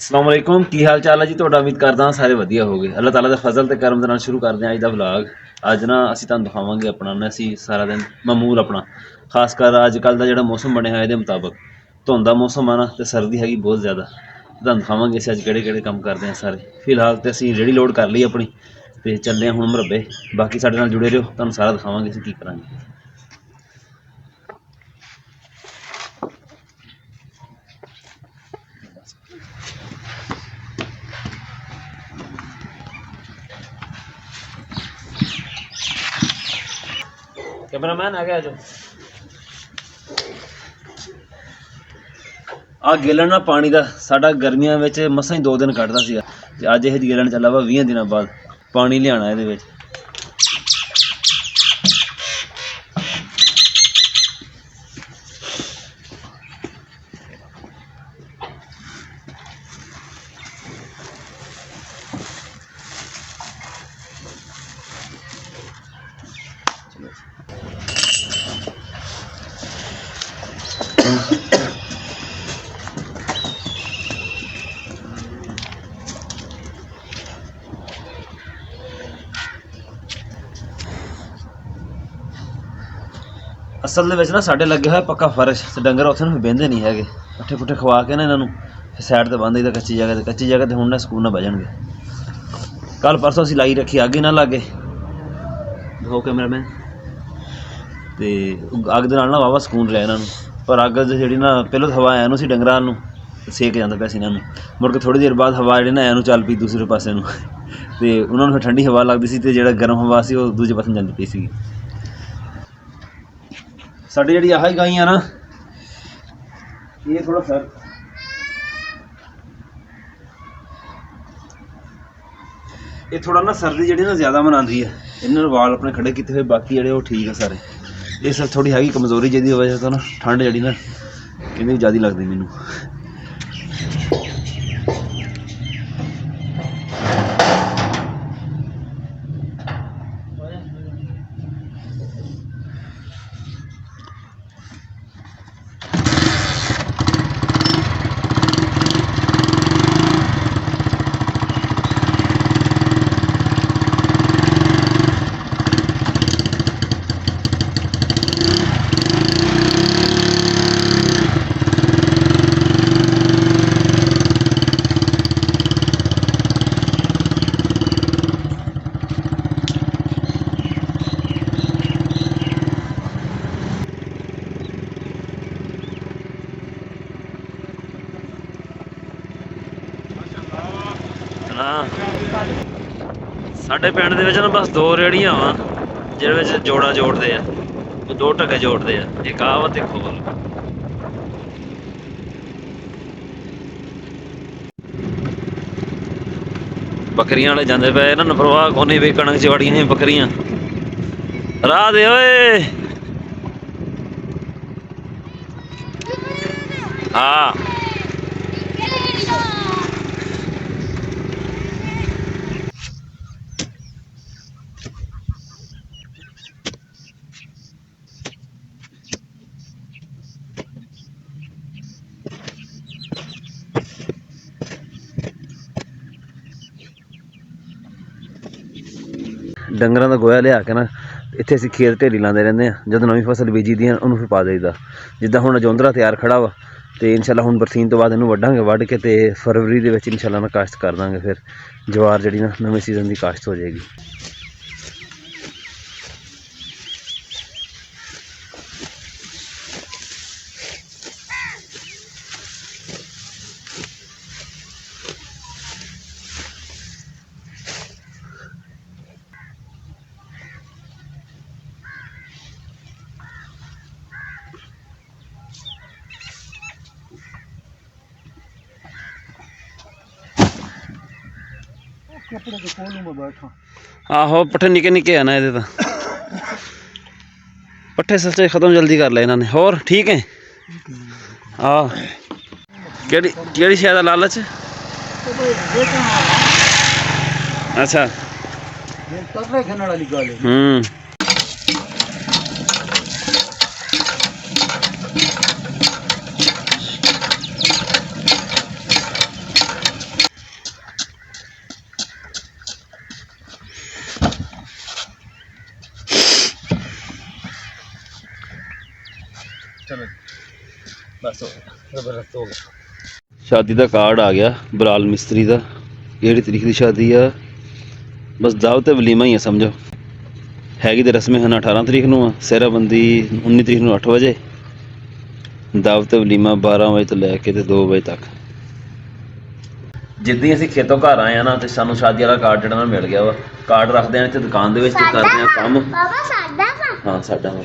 अस्सलाम वालेकुम की हाल चाल है जी तुहाडा। उम्मीद करदा सारे वधिया हो गए। अल्लाह ताला दे फजल ते करम दे नाल शुरू करदे अज दा व्लॉग। अज ना असीं तुहानूं दिखावांगे अपना ना असीं सारा दिन मामूल अपना, खास कर अजकल दा जिहड़ा मौसम बने होया इहदे मुताबक धुंद दा मौसम है ना ते सर्दी हैगी बहुत ज़्यादा। तुहानूं दिखावांगे असीं अज किहड़े किहड़े काम करदे हां सारे। फिलहाल ते असीं रेहड़ी लोड कर ਲਈ अपनी ते चलदे हां हुण मरब्बे। बाकी साडे नाल जुड़े रहियो, तुहानूं सारा दिखावांगे असीं की करांगे। कैमरामैन आ गया जो आ गेलन ना पानी का साडा गर्मियों में मसा ही 2 दिन कटदा सी ते अज यह गेलन चला वा 20 दिनों बाद पानी लियाना इहदे विच। असल ਦੇ ਵਿੱਚ ਨਾ ਸਾਡੇ ਲੱਗੇ ਹੋਇਆ ਪੱਕਾ ਫਰਸ਼ ਤੇ ਡੰਗਰ ਉੱਥੇ ਨੂੰ ਬਹਿੰਦੇ ਨਹੀਂ ਹੈਗੇ। ਪੱਠੇ ਪੁੱਠੇ ਖਵਾ ਕੇ ਨਾ ਇਹਨਾਂ ਨੂੰ ਸਾਈਡ ਤੇ ਬੰਨ੍ਹ ਦਈਦਾ ਕੱਚੀ ਜਗ੍ਹਾ ਤੇ ਹੁਣ ਨਾ ਸਕੂਨ ਨਾਲ ਬਹਿ ਜਾਣਗੇ। ਕੱਲ ਪਰਸੋਂ ਅਸੀਂ ਲਾਈ ਰੱਖੀ ਅੱਗ ਹੀ ਨਾ ਲੱਗੇ ਹੋ ਕੈਮਰਾਮੈਨ ਤੇ ਅੱਗ ਦੇ ਨਾਲ ਨਾ ਵਾਵਾ ਸਕੂਨ ਰਿਹਾ ਇਹਨਾਂ ਨੂੰ। ਪਰ ਅੱਗ ਜਿਹੜੀ ਨਾ ਪਹਿਲਾਂ ਹਵਾ ਆਇਆ ਨੂੰ ਸੀ ਡੰਗਰਾਂ ਨੂੰ ਸੇਕ ਜਾਂਦਾ ਪਿਆ ਸੀ ਇਹਨਾਂ ਨੂੰ। ਮੁੜ ਕੇ ਥੋੜ੍ਹੀ ਦੇਰ ਬਾਅਦ ਹਵਾ ਜਿਹੜੀ ਨਾ ਐਂ ਨੂੰ ਚੱਲ ਪਈ ਦੂਸਰੇ ਪਾਸੇ ਨੂੰ ਤੇ ਉਹਨਾਂ ਨੂੰ ਫਿਰ ਠੰਡੀ ਹਵਾ ਲੱਗਦੀ ਸੀ ਤੇ ਜਿਹੜਾ ਗਰਮ ਹਵਾ ਸੀ ਉਹ ਦੂਜੇ ਪਾਸੇ ਨੂੰ ਜਾਂਦੀ ਪਈ ਸੀ। साड़ी जी आह गाई है ना ये थोड़ा सर ये थोड़ा ना सर्दी जी ना ज़्यादा मनाती है। इन्होंने वाल अपने खड़े किए हुए, बाकी जो ठीक है सारे। ये सब थोड़ी हैगी कमज़ोरी जी वजह तो ना ठंड जी ना कहते ज़्यादा लगती मैनू। ਸਾਡੇ ਪਿੰਡ ਦੇ ਵਿੱਚ ਨਾ ਬਸ 2 ਰੇੜੀਆਂ ਵਾ ਜਿਹਦੇ ਵਿੱਚ ਜੋੜਾ ਜੋੜਦੇ ਆ, 2 ਢੱਕੇ ਜੋੜਦੇ ਆ। ਇੱਕ ਆਹ ਵਾ ਤੇ ਇੱਕ ਹੋਰ। ਬੱਕਰੀਆਂ ਵਾਲੇ ਜਾਂਦੇ ਪਏ, ਇਹਨਾਂ ਨੂੰ ਪਰਵਾਹ ਕੋਨੀ ਵੀ ਕਣਕ 'ਚ ਵੜੀਆਂ ਸੀ ਬੱਕਰੀਆਂ। ਰਾਹ ਦੇ ਓਏ ਹਾਂ ਡੰਗਰਾਂ ਦਾ ਗੋਇਆ ਲਿਆ ਕੇ ਨਾ ਇੱਥੇ ਅਸੀਂ ਖੇਤ ਢੇਰੀ ਲਾਉਂਦੇ ਰਹਿੰਦੇ ਹਾਂ। ਜਦੋਂ ਨਵੀਂ ਫਸਲ ਬੀਜੀ ਦੀ ਉਹਨੂੰ ਫਿਰ ਪਾ ਦੇਈਦਾ। ਜਿੱਦਾਂ ਹੁਣ ਜੋਂਦਰਾ ਤਿਆਰ ਖੜਾ ਵਾ ਤੇ ਇਨਸ਼ਾਅੱਲਾ ਹੁਣ ਬਰਸੀਨ ਤੋਂ ਬਾਅਦ ਇਹਨੂੰ ਵੱਢਾਂਗੇ। ਵੱਢ ਕੇ ਤੇ ਫਰਵਰੀ ਦੇ ਵਿੱਚ ਇਨਸ਼ਾਅੱਲਾ ਨਾ ਕਾਸ਼ਤ ਕਰ ਦਾਂਗੇ। ਫਿਰ ਜਵਾਰ ਜਿਹੜੀ ਨਾ ਨਵੇਂ ਸੀਜ਼ਨ ਦੀ ਕਾਸ਼ਤ ਹੋ ਜਾਏਗੀ। आहो पट्ठे निके निके है ना ये पट्ठे सच्चे खत्म जल्दी कर ले इन्होंने। होर ठीक है हाँ केड़ी शायद लालच अच्छा ਚਲੋ ਬਸ ਹੋ ਗਿਆ, ਜ਼ਬਰਦਸਤ ਹੋ ਗਿਆ। ਸ਼ਾਦੀ ਦਾ ਕਾਰਡ ਆ ਗਿਆ ਬਲਾਲ ਮਿਸਤਰੀ ਦਾ। ਕਿਹੜੀ ਤਰੀਕ ਦੀ ਸ਼ਾਦੀ ਆ? ਬਸ ਦਾਵਤ ਵਲੀਮਾ ਹੀ ਆ ਸਮਝੋ। ਹੈਗੀ ਤੇ ਰਸਮੇ ਹਨ 18 ਤਰੀਕ ਨੂੰ ਆ, ਸਿਹਰਾਬੰਦੀ 19 ਤਰੀਕ ਨੂੰ 8 ਵਜੇ, ਦਾਵਤ ਵਲੀਮਾ 12 ਵਜੇ ਤੋਂ ਲੈ ਕੇ ਤੇ 2 ਵਜੇ ਤੱਕ। ਜਿੱਦਾਂ ਹੀ ਅਸੀਂ ਖੇਤੋਂ ਘਰ ਆਏ ਆ ਨਾ ਤੇ ਸਾਨੂੰ ਸ਼ਾਦੀ ਵਾਲਾ ਕਾਰਡ ਜਿਹੜਾ ਨਾ ਮਿਲ ਗਿਆ ਵਾ। ਕਾਰਡ ਰੱਖਦੇ ਆ ਇੱਥੇ ਦੁਕਾਨ ਦੇ ਵਿੱਚ ਤੇ ਕਰਦੇ ਆ ਕੰਮ। ਹਾਂ ਸਾਡਾ ਵਾ।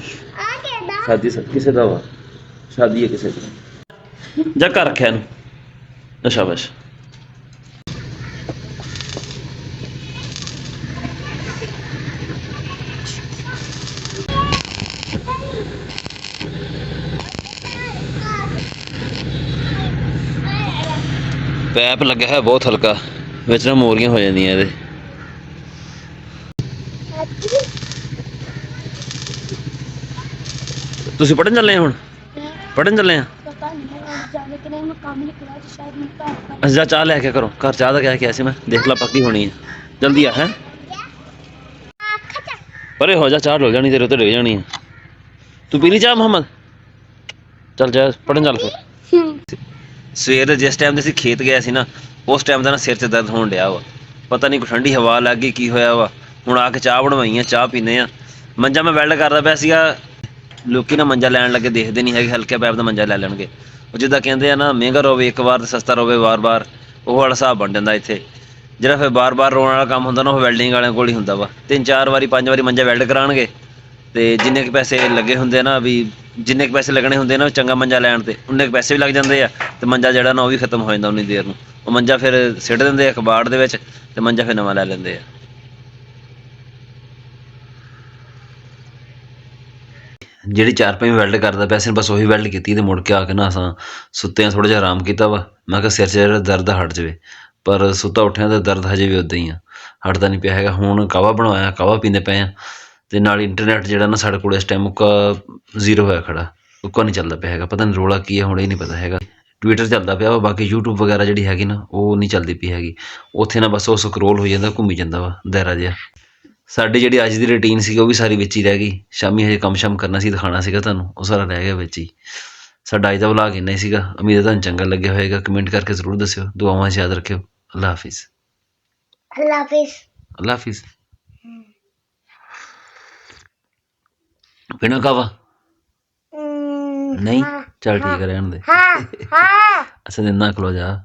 ਸ਼ਾਦੀ ਕਿਸੇ ਦਾ ਵਾ, ਸ਼ਾਦੀ ਹੈ ਕਿਸੇ ਦੀ। ਜਾ ਘਰ ਰੱਖਿਆ ਇਹਨੂੰ। ਅੱਛਾ ਬਸ ਪੈਪ ਲੱਗਿਆ ਹੈ ਬਹੁਤ ਹਲਕਾ, ਵਿੱਚ ਨਾ ਮੋਰੀਆਂ ਹੋ ਜਾਂਦੀਆਂ ਇਹਦੇ। ਤੁਸੀਂ ਪੜ੍ਹਨ ਚੱਲੇ ਹੁਣ? ਪੜ੍ਹਨ ਚੱਲੇ ਆ? ਅੱਛਾ ਚਾਹ ਲੈ ਕੇ ਕਰੋ, ਘਰ ਚਾਹ ਦਾ ਕਹਿ ਕੇ ਆਇਆ ਸੀ ਮੈਂ। ਦੇਖ ਲਾ ਪੱਕੀ ਹੋਣੀ ਹੈ, ਜਲਦੀ ਆ। ਹੈ ਪਰੇ ਹੋ ਜਾ, ਚਾਹ ਡੁੱਲ ਜਾਣੀ ਤੇਰੇ ਉੱਤੇ, ਡਿੱਗ ਜਾਣੀ ਹੈ। ਤੂੰ ਪੀ ਲਈ ਚਾਹ ਮੁਹੰਮਦ? ਚੱਲ ਜਾ ਪੜ੍ਹਨ ਚੱਲ ਫਿਰ। ਸਵੇਰ ਜਿਸ ਟਾਈਮ ਦੇ ਅਸੀਂ ਖੇਤ ਗਏ ਸੀ ਨਾ, ਉਸ ਟਾਈਮ ਦਾ ਨਾ ਸਿਰ 'ਚ ਦਰਦ ਹੋਣ ਡਿਆ ਵਾ। ਪਤਾ ਨਹੀਂ ਕੋਈ ਠੰਡੀ ਹਵਾ ਲੱਗ ਗਈ, ਕੀ ਹੋਇਆ ਵਾ। ਹੁਣ ਆ ਕੇ ਚਾਹ ਬਣਵਾਈ ਆ, ਚਾਹ ਪੀਂਦੇ ਆ। ਮੰਜਾ ਮੈਂ ਵੈਲਡ ਕਰਦਾ ਪਿਆ ਸੀਗਾ, ਲੋਕੀ ਨਾ ਮੰਜਾ ਲੈਣ ਲੱਗੇ ਦੇਖਦੇ ਨਹੀਂ ਹੈਗੇ, ਹਲਕੇ ਪੈਪ ਦਾ ਮੰਜਾ ਲੈ ਲੈਣਗੇ। ਉਹ ਜਿੱਦਾਂ ਕਹਿੰਦੇ ਆ ਨਾ, ਮਹਿੰਗਾ ਰੋਵੇ ਇੱਕ ਵਾਰ ਤੇ ਸਸਤਾ ਰੋਵੇ ਵਾਰ-ਵਾਰ, ਉਹ ਵਾਲਾ ਹਿਸਾਬ ਬਣ ਜਾਂਦਾ ਇੱਥੇ। ਜਿਹੜਾ ਫਿਰ ਬਾਰ-ਬਾਰ ਰੋਣ ਵਾਲਾ ਕੰਮ ਹੁੰਦਾ ਨਾ, ਉਹ ਵੈਲਡਿੰਗ ਵਾਲਿਆਂ ਕੋਲ ਹੀ ਹੁੰਦਾ ਵਾ। 3-4 ਵਾਰੀ 5 ਵਾਰੀ ਮੰਜਾ ਵੈਲਡ ਕਰਾਉਣਗੇ ਤੇ ਜਿੰਨੇ ਕੁ ਪੈਸੇ ਲੱਗੇ ਹੁੰਦੇ ਨਾ, ਵੀ ਜਿੰਨੇ ਕੁ ਪੈਸੇ ਲੱਗਣੇ ਹੁੰਦੇ ਨਾ ਚੰਗਾ ਮੰਜਾ ਲੈਣ ਤੇ, ਉਨੇ ਕੁ ਪੈਸੇ ਵੀ ਲੱਗ ਜਾਂਦੇ ਆ ਤੇ ਮੰਜਾ ਜਿਹੜਾ ਨਾ ਉਹ ਵੀ ਖਤਮ ਹੋ ਜਾਂਦਾ ਉਨੀ ਦੇਰ ਨੂੰ। ਉਹ ਮੰਜਾ ਫਿਰ ਸਿੱਟ ਦਿੰਦੇ ਆ ਕਬਾੜ ਦੇ ਵਿੱਚ ਤੇ ਮੰਜਾ ਫਿਰ ਨਵਾਂ ਲੈ ਲੈਂਦੇ ਆ। ਜਿਹੜੀ ਚਾਰਪਾਈ ਵੈਲਡ ਕਰਦਾ ਪਿਆ ਸੀ ਬਸ ਉਹੀ ਵੈਲਡ ਕੀਤੀ ਤੇ ਮੁੜ ਕੇ ਆ ਕੇ ਨਾ ਅਸਾਂ ਸੁੱਤੇ ਆ, ਥੋੜ੍ਹਾ ਜਿਹਾ ਆਰਾਮ ਕੀਤਾ ਵਾ। ਮੈਂ ਕਿਹਾ ਸਿਰ 'ਚ ਜਿਹੜਾ ਦਰਦ ਹਟ ਜਾਵੇ, ਪਰ ਸੁੱਤਾ ਉੱਠਿਆ ਤਾਂ ਦਰਦ ਹਜੇ ਵੀ ਉੱਦਾਂ ਹੀ ਆ, ਹਟਦਾ ਨਹੀਂ ਪਿਆ ਹੈਗਾ। ਹੁਣ ਕਾਹਵਾ ਬਣਵਾਇਆ, ਕਾਹਵਾ ਪੀਂਦੇ ਪਏ ਆ। ਤੇ ਨਾਲ ਇੰਟਰਨੈਟ ਜਿਹੜਾ ਨਾ ਸਾਡੇ ਕੋਲ ਇਸ ਟਾਈਮ ਉੱਕਾ 0 ਹੋਇਆ ਖੜਾ, ਉੱਕਾ ਨਹੀਂ ਚੱਲਦਾ ਪਿਆ ਹੈਗਾ। ਪਤਾ ਨਹੀਂ ਰੌਲਾ ਕੀ ਹੈ, ਹੁਣ ਇਹ ਨਹੀਂ ਪਤਾ ਹੈਗਾ। ਟਵਿੱਟਰ ਚੱਲਦਾ ਪਿਆ ਵਾ, ਬਾਕੀ ਯੂਟਿਊਬ ਵਗੈਰਾ ਜਿਹੜੀ ਹੈਗੀ ਨਾ ਉਹ ਨਹੀਂ ਚੱਲਦੀ ਪਈ ਹੈਗੀ। ਉੱਥੇ ਨਾ ਬਸ ਉਹ ਸਕਰੋਲ ਹੋਈ ਜਾਂਦਾ, ਘੁੰਮੀ ਜਾਂਦਾ ਵਾ ਦਾਇਰਾ ਜਿਹਾ। ਸਾਡੀ ਜਿਹੜੀ ਅੱਜ ਦੀ ਰੂਟੀਨ ਸੀਗੀ ਉਹ ਵੀ ਸਾਰੀ ਵਿੱਚ ਹੀ ਰਹਿ ਗਈ। ਸ਼ਾਮੀ ਹਜੇ ਕੰਮ ਸ਼ਮ ਕਰਨਾ ਸੀ, ਦਿਖਾਉਣਾ ਸੀਗਾ ਤੁਹਾਨੂੰ, ਉਹ ਸਾਰਾ ਰਹਿ ਗਿਆ ਵਿੱਚ ਹੀ। ਸਾਡਾ ਅੱਜ ਦਾ ਵਲੌਗ ਇੰਨਾ ਹੀ ਸੀਗਾ। ਉਮੀਦ ਹੈ ਤੁਹਾਨੂੰ ਚੰਗਾ ਲੱਗਿਆ ਹੋਏਗਾ। ਕਮੈਂਟ ਕਰਕੇ ਜ਼ਰੂਰ ਦੱਸਿਓ। ਦੁਆਵਾਂ 'ਚ ਯਾਦ ਰੱਖਿਓ। ਅੱਲਾ ਹਾਫਿਜ਼। ਅੱਲਾ ਹਾਫਿਜ਼। ਅੱਲਾ ਹਾਫਿਜ਼। ਪੀਣਾ ਕਾਹਵਾ? ਨਹੀਂ ਚੱਲ ਠੀਕ ਹੈ, ਰਹਿਣ ਦੇ। ਅੱਛਾ ਦਿੰਦਾ ਖਲੋ ਜਾ।